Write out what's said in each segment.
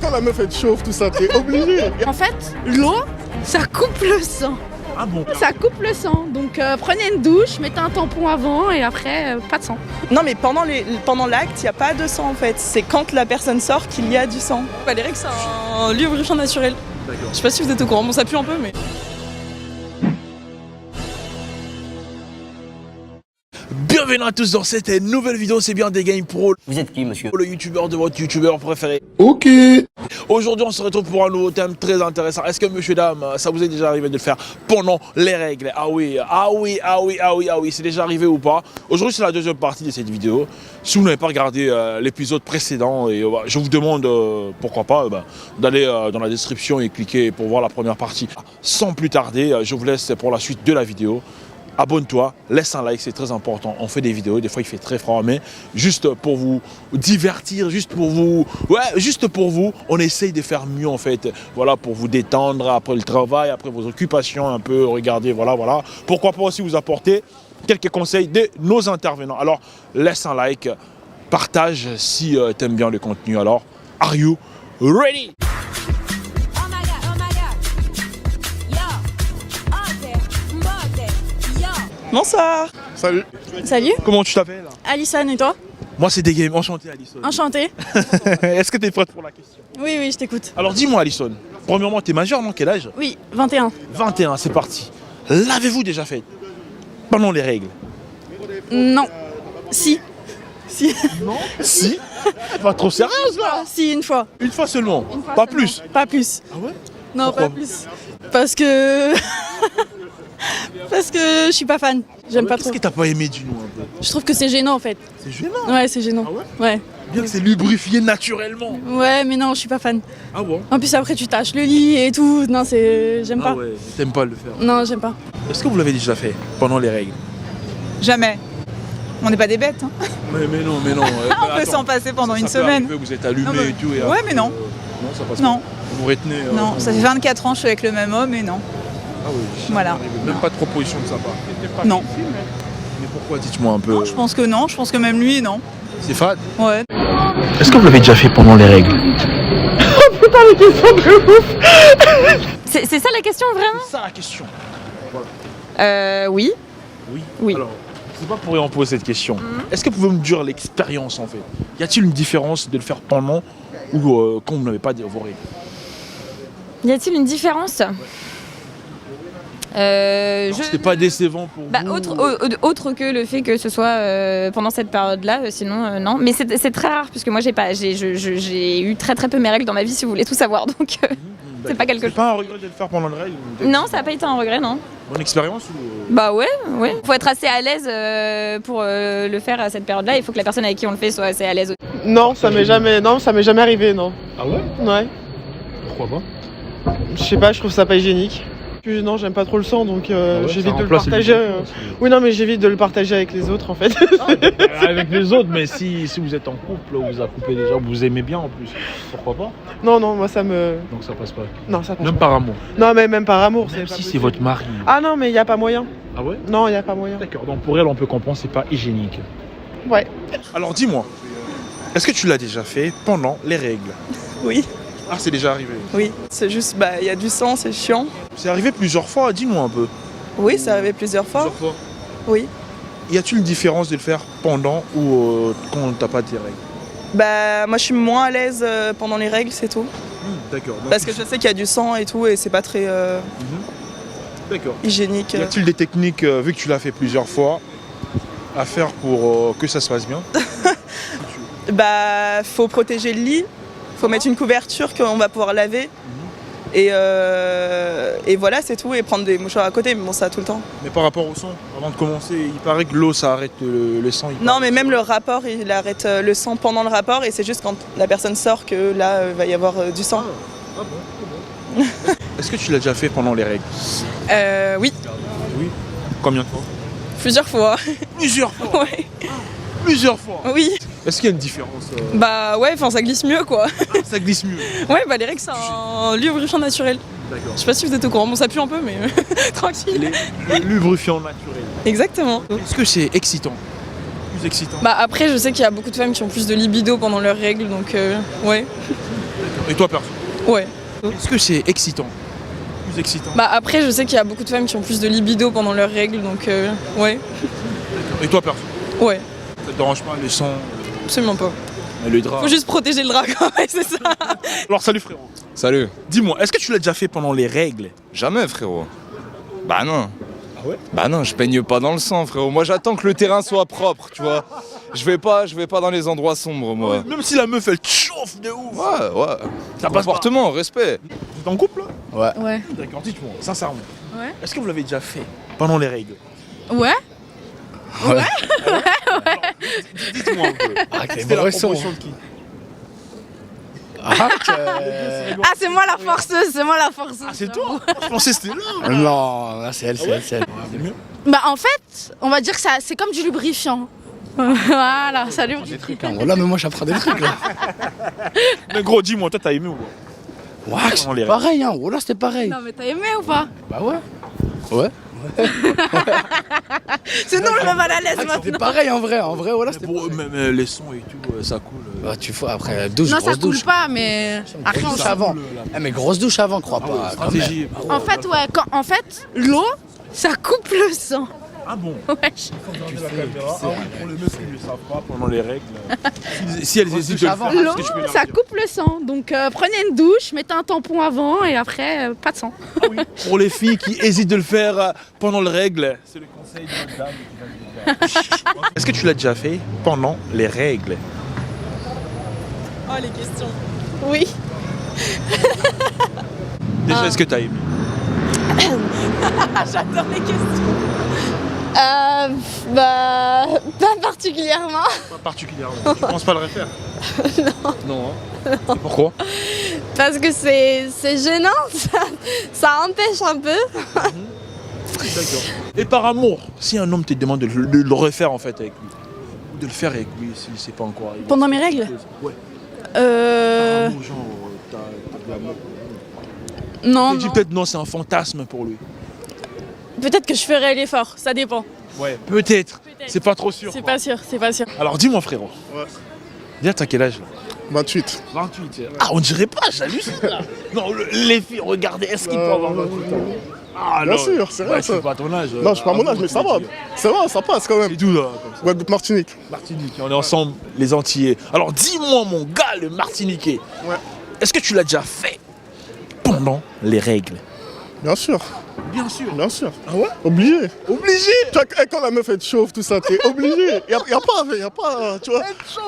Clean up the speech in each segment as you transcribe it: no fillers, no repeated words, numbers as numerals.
Quand la meuf elle te chauffe, tout ça, t'es obligé. En fait, l'eau, ça coupe le sang. Ah bon? Ça coupe le sang. Donc prenez une douche, mettez un tampon avant et après, pas de sang. Non mais pendant l'acte, il n'y a pas de sang en fait. C'est quand la personne sort qu'il y a du sang. Les règles, c'est un lubrifiant naturel. Je sais pas si vous êtes au courant, bon ça pue un peu mais... Bienvenue à tous dans cette nouvelle vidéo, c'est bien des Game Pro. Vous êtes qui, monsieur? Le youtubeur de votre youtubeur préféré. Ok. Aujourd'hui on se retrouve pour un nouveau thème très intéressant. Est-ce que monsieur, dame, ça vous est déjà arrivé de le faire pendant les règles? Ah oui, c'est déjà arrivé ou pas? Aujourd'hui c'est la deuxième partie de cette vidéo. Si vous n'avez pas regardé l'épisode précédent, et, je vous demande pourquoi pas d'aller dans la description et cliquer pour voir la première partie. Sans plus tarder, je vous laisse pour la suite de la vidéo. Abonne-toi, laisse un like, c'est très important. On fait des vidéos, des fois il fait très froid, mais juste pour vous divertir, juste pour vous, on essaye de faire mieux en fait. Voilà, pour vous détendre après le travail, après vos occupations un peu, regardez, voilà. Pourquoi pas aussi vous apporter quelques conseils de nos intervenants. Alors, laisse un like, partage si tu aimes bien le contenu. Alors, are you ready? Bonsoir. Salut. Salut, Comment tu t'appelles? Alison et toi? Moi c'est des games, enchanté Alison. Enchantée. Est-ce que tu es prête pour la question? Oui, je t'écoute. Alors dis-moi Alison, premièrement tu es majeure, non? Quel âge? Oui, 21. 21, c'est parti. L'avez-vous déjà fait pendant les règles? Non. Si. Non. Si? Pas trop sérieuse là? Si, une fois. Une fois seulement? Une fois Pas seulement. plus? Pas plus. Ah ouais? Non, Pourquoi? pas plus. Parce que... Parce que je suis pas fan. J'aime pas trop. Qu'est-ce que t'as pas aimé du nom un peu? Je trouve que c'est gênant en fait. C'est gênant. Ouais, c'est gênant. Ah ouais? Ouais. Bien que c'est lubrifié naturellement. Ouais, mais non, je suis pas fan. Ah bon? En plus, après, tu tâches le lit et tout. Non, c'est... J'aime pas. Ah ouais, t'aimes pas le faire. Non, j'aime pas. Est-ce que vous l'avez déjà fait pendant les règles? Jamais. On n'est pas des bêtes. Hein. Mais non. On peut s'en passer pendant une Ça peut semaine. arriver, vous êtes allumé Non, mais- et tout. Ouais, mais non. Non, ça passe Non. pas. Vous retenez. Non, ça fait 24 ans que je suis avec le même homme et non. Ah oui. Voilà. Ça arrive. Même pas de proposition de sa part. Non. Mais pourquoi? Dites-moi un peu. Non, je pense que non. Je pense que même lui, non. C'est fade. Ouais. Est-ce que vous l'avez déjà fait pendant les règles? C'est ça la question vraiment? C'est ça la question. Oui. Oui. Alors, c'est pas pour rien poser cette question. Est-ce que vous pouvez me dire l'expérience en fait? Y a-t-il une différence de le faire pendant ou quand vous n'avez pas vos règles? Y a-t-il une différence? C'était pas décévant pour vous? Autre que le fait que ce soit pendant cette période-là, sinon non. Mais c'est très rare puisque moi j'ai eu très peu mes règles dans ma vie si vous voulez tout savoir donc c'est pas quelque chose. C'est pas un regret de le faire pendant les règles? Non, ça n'a pas été un regret, non. Bonne expérience ou... Bah ouais. Faut être assez à l'aise pour le faire à cette période-là. Il faut que la personne avec qui on le fait soit assez à l'aise. Non, ça m'est jamais arrivé, non. Ah ouais? Ouais. Pourquoi pas? Je sais pas, je trouve ça pas hygiénique. Puis non, j'aime pas trop le sang, donc j'évite de le remplace le partager. lubrifiant aussi. Oui, non, mais j'évite de le partager avec les autres, en fait. Avec les autres, mais si vous êtes en couple, vous accoupez déjà, vous aimez bien en plus, pourquoi pas? Non, moi ça me... Donc ça passe pas. Non, ça passe Même pas. par amour. Non, mais même par amour, Même pas si c'est possible. votre mari. Ah non, mais y a pas moyen. Ah ouais? Non, y a pas moyen. D'accord, donc pour elle on peut comprendre, c'est pas hygiénique. Ouais. Alors dis-moi, est-ce que tu l'as déjà fait pendant les règles? Oui, Ah, c'est déjà arrivé. oui. C'est juste, il y a du sang, c'est chiant. C'est arrivé plusieurs fois, dis-moi un peu. Oui, c'est arrivé plusieurs fois. fois. Oui. Y a-t-il une différence de le faire pendant ou quand t'as pas tes règles? Moi je suis moins à l'aise pendant les règles, c'est tout. D'accord. Parce que je sais qu'il y a du sang et tout et c'est pas très D'accord. hygiénique. Y a-t-il des techniques, vu que tu l'as fait plusieurs fois, à faire pour que ça se passe bien? Faut protéger le lit, faut mettre une couverture qu'on va pouvoir laver. Et voilà, c'est tout. Et prendre des mouchoirs à côté, mais bon, ça tout le temps. Mais par rapport au sang, avant de commencer, il paraît que l'eau ça arrête le sang. Non, mais même le rapport, il arrête le sang pendant le rapport et c'est juste quand la personne sort que là, il va y avoir du sang. Ah bon. Est-ce que tu l'as déjà fait pendant les règles? Oui. Oui. Combien de fois? Plusieurs fois. Plusieurs fois. Ouais. Plusieurs fois. Oui. Est-ce qu'il y a une différence? Bah ouais, enfin ça glisse mieux quoi. Ça glisse mieux. Ouais, les règles c'est un lubrifiant naturel. D'accord. Je sais pas si vous êtes au courant, bon ça pue un peu mais tranquille. Les lubrifiants naturels. Exactement. Est-ce que c'est excitant? Plus excitant? Bah après je sais qu'il y a beaucoup de femmes qui ont plus de libido pendant leurs règles donc ouais. Et toi, perso? Ouais. Est-ce que c'est excitant? Plus excitant? Bah après, je sais qu'il y a beaucoup de femmes qui ont plus de libido pendant leurs règles, donc ouais. Et toi, perso? Ouais, Ça te dérange pas les sons, absolument pas. le drap? Faut juste protéger le drap quand même, c'est ça. Alors, salut frérot. Salut. Dis-moi, est-ce que tu l'as déjà fait pendant les règles? Jamais, frérot. Bah non. Ah ouais? Bah non, je peigne pas dans le sang, frérot. Moi, j'attends que le terrain soit propre, tu vois. Je vais pas dans les endroits sombres, moi. Même si la meuf elle te chauffe de ouf. Ouais. Ça passe pas. Comportement, respect. Vous êtes en couple là? Ouais. D'accord, dites-moi, sincèrement. Ouais. Est-ce que vous l'avez déjà fait pendant les règles? Ouais. Dites-moi un peu. C'était la proposition de qui? Ah, c'est moi la forceuse, c'est moi la forceuse. Ah, c'est toi? Je pensais que c'était là. Non, là, c'est elle, c'est elle, c'est elle. C'est mieux. Bah en fait, on va dire que c'est comme du lubrifiant. Voilà, ça lubrifie. Voilà, mais moi, j'apprends des trucs, là. Mais gros, dis-moi, toi, t'as aimé ou pas? Ouais, Pendant les c'est pareil, hein. Voilà, c'était pareil. Non mais t'as aimé ou pas? Bah ouais. Ouais. C'est non, je me mal à l'aise C'était maintenant. pareil, en vrai. En vrai, voilà, c'était Pour même les sons et tout, ça coule. Bah, tu vois, après, douche, Non, ça grosse coule douche. pas, mais après on Douche avant. Eh, mais grosse douche avant, crois pas. quand même. Stratégie. En fait, ouais, en fait, l'eau, ça coupe le sang. Ah bon? Ouais. Regardez la caméra. Ah oui, pour les meufs qui ne le savent pas pendant les règles. Si elles hésitent de le faire, L'eau, est-ce que tu peux leur ça dire? coupe le sang. Donc prenez une douche, mettez un tampon avant et après, pas de sang. Pour les filles qui hésitent de le faire pendant les règles, c'est le conseil de notre dame qui va le faire. Est-ce que tu l'as déjà fait pendant les règles? Oh les questions. Oui. Déjà, est-ce que tu as aimé? J'adore les questions. Bah, pas particulièrement. Pas particulièrement. Tu penses pas le refaire? Non. Non. Pourquoi? Parce que c'est gênant, ça empêche un peu. D'accord. Et par amour, si un homme te demande de le refaire en fait avec lui, ou de le faire avec lui, si c'est pas encore arrivé. Pendant mes règles? Ouais. Par amour, genre, t'as de l'amour. Non, Tu dis peut-être non, c'est un fantasme pour lui. peut-être que je ferai l'effort, ça dépend. Ouais, peut-être. C'est pas trop sûr. C'est quoi. pas sûr, c'est pas sûr. Alors dis-moi frérot. Ouais. Viens, t'as quel âge là? 28. 28. Ah, on dirait pas, j'hallucine là. Non, les filles, regardez, est-ce qu'il peut avoir 28 ans? Ah, Bien non. sûr, c'est vrai, Ouais, ça. c'est pas ton âge. Non, je suis pas mon âge, mais ça va. Ça va, ça passe quand C'est même. tout là, comme ça. Guadeloupe, Martinique. Martinique, on est ensemble, les Antillais. Alors dis-moi mon gars, le Martiniquais. Ouais. Est-ce que tu l'as déjà fait pendant les règles? Bien sûr, Bien sûr. bien sûr. Ah ouais? Obligé. Obligé. Tu vois, quand la meuf elle te chauffe, tout ça, t'es obligé. Y a pas, tu vois.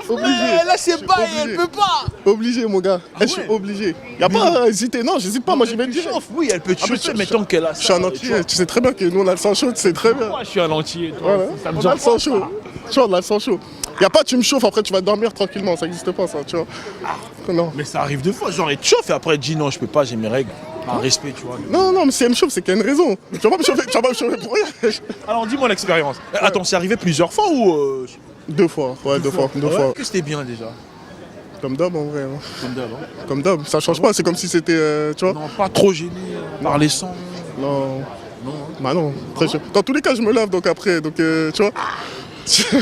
Obligé. Là c'est Je suis pas, obligé. elle peut pas. Obligé, mon gars. Ah Je suis ouais. obligé. Y a pas à hésiter. Non, j'hésite pas. Moi, j'y vais Tu direct. chauffes, oui, elle peut te Ah, mais chauffer, je- mettons qu'elle a ça. Je suis un tu entier. vois. Tu sais très bien que nous, on a le sang chaud, tu sais très bien. Moi, je suis un entier, toi. Voilà. Ça me On a gêne le sang pas, chaud. Tu vois, on a le sang chaud. Y a pas, tu me chauffes, après tu vas dormir tranquillement. Ça n'existe pas, ça, tu vois. Non. Mais ça arrive deux fois, genre elle te chauffe et après elle te dit non, je peux pas, j'ai mes règles. Par respect, tu vois. Non, non, mais si elle me chauffe, c'est qu'il y a une raison. Tu vas pas me chauffer pour rien. Alors dis-moi l'expérience. Attends, c'est arrivé plusieurs fois ou. 2 fois, ouais, 2 fois. Ah ouais, que c'était bien déjà. Comme d'hab, en vrai. Hein. Comme d'hab. Hein. Comme d'hab, ça change pas. C'est comme si c'était, tu vois. Non, pas trop gêné par les sons. Non. Non. Bah non. Très chaud. Dans tous les cas, je me lave donc après. Donc, tu vois.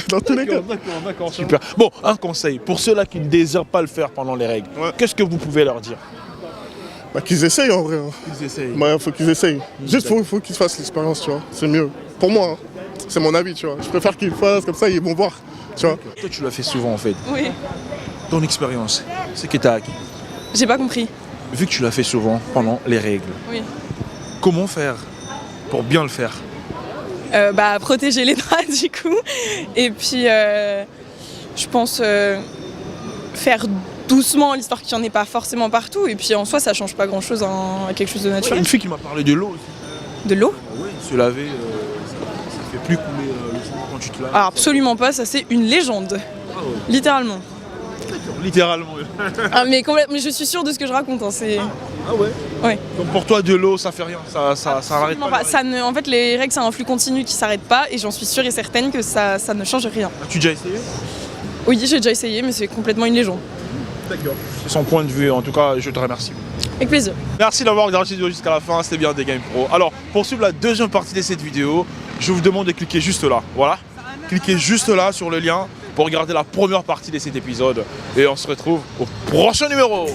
Dans tous les cas. D'accord, super. Bon, un conseil pour ceux-là qui ne désirent pas le faire pendant les règles. Ouais. Qu'est-ce que vous pouvez leur dire? Bah qu'ils essayent en vrai. Hein. Ils essayent. Bah faut qu'ils essayent. Juste faut qu'ils fassent l'expérience, tu vois. C'est mieux. Pour moi, hein. C'est mon avis, tu vois. Je préfère qu'ils le fassent comme ça, ils vont voir. Tu vois. Toi, tu l'as fait souvent en fait. Oui. Ton expérience, c'est que t'as acquis. J'ai pas compris. Vu que tu l'as fait souvent pendant les règles, Oui. comment faire pour bien le faire? Bah protéger les draps du coup. Et puis je pense faire doucement, l'histoire qu'il n'y en ait pas forcément partout. Et puis en soi ça change pas grand chose à quelque chose de Ouais, naturel. une fille qui m'a parlé de l'eau aussi. De l'eau? Oui, se laver, ça fait plus couler le sang quand tu te laves. Alors absolument pas, ça c'est une légende. Ah ouais. Littéralement. Littéralement. Ah mais complètement, mais je suis sûre de ce que je raconte. Hein, c'est... Ah ouais? Ouais. Donc pour toi, de l'eau, ça fait rien, ça arrête Absolument pas. pas. Ça ne, en fait les règles c'est un flux continu qui s'arrête pas et j'en suis sûre et certaine que ça ne change rien. As-tu déjà essayé? Oui j'ai déjà essayé mais c'est complètement une légende. D'accord. C'est son point de vue, en tout cas, je te remercie. Avec plaisir. Merci d'avoir regardé cette vidéo jusqu'à la fin, c'était bien des Game Pro. Alors, pour suivre la deuxième partie de cette vidéo, je vous demande de cliquer juste là, voilà. Cliquez juste là sur le lien pour regarder la première partie de cet épisode. Et on se retrouve au prochain numéro.